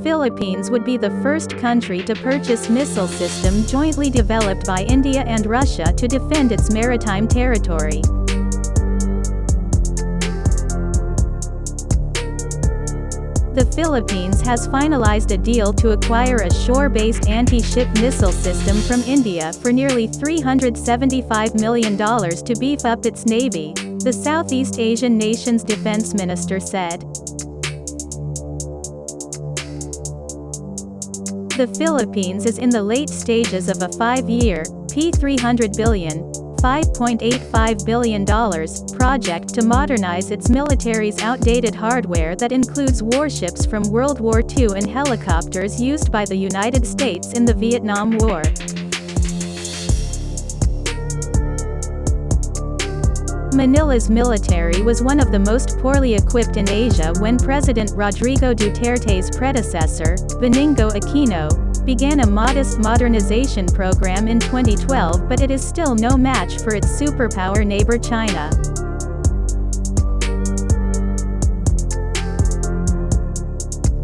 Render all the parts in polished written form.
Philippines would be the first country to purchase missile system jointly developed by India and Russia to defend its maritime territory. The Philippines has finalized a deal to acquire a shore-based anti-ship missile system from India for nearly $375 million to beef up its navy, the Southeast Asian nation's defense minister said. The Philippines is in the late stages of a 5-year, $300 billion, $5.85 billion project to modernize its military's outdated hardware that includes warships from World War II and helicopters used by the United States in the Vietnam War. Manila's military was one of the most poorly equipped in Asia when President Rodrigo Duterte's predecessor, Benigno Aquino, began a modest modernization program in 2012, but it is still no match for its superpower neighbor China.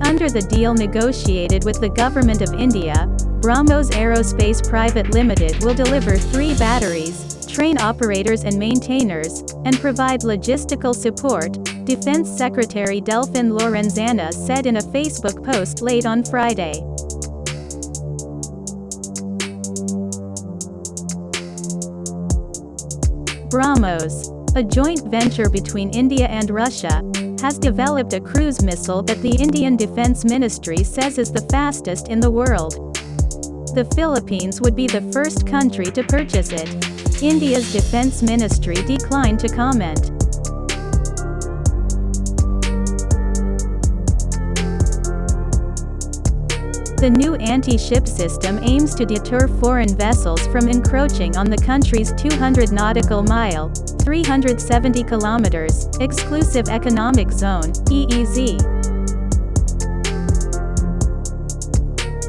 Under the deal negotiated with the Government of India, BrahMos Aerospace Private Limited will deliver 3 batteries, train operators and maintainers, and provide logistical support, Defense Secretary Delfin Lorenzana said in a Facebook post late on Friday. BrahMos, a joint venture between India and Russia, has developed a cruise missile that the Indian Defense Ministry says is the fastest in the world. The Philippines would be the first country to purchase it. India's defense ministry declined to comment. The new anti-ship system aims to deter foreign vessels from encroaching on the country's 200 nautical mile (370 kilometers) exclusive economic zone (EEZ).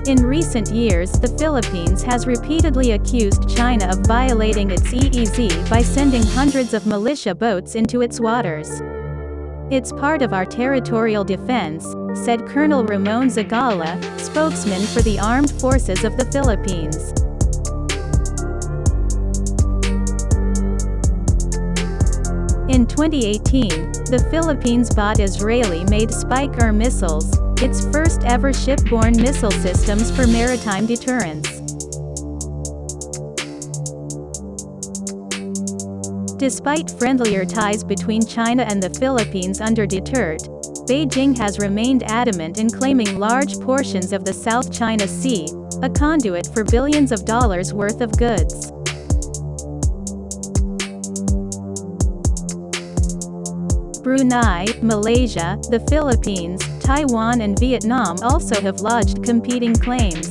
In recent years, the Philippines has repeatedly accused China of violating its EEZ by sending hundreds of militia boats into its waters. "It's part of our territorial defense," said Colonel Ramon Zagala, spokesman for the Armed Forces of the Philippines. In 2018, the Philippines bought Israeli-made Spike-R missiles, its first-ever ship-borne missile systems for maritime deterrence. Despite friendlier ties between China and the Philippines under Duterte, Beijing has remained adamant in claiming large portions of the South China Sea, a conduit for billions of dollars worth of goods. Brunei, Malaysia, the Philippines, Taiwan and Vietnam also have lodged competing claims.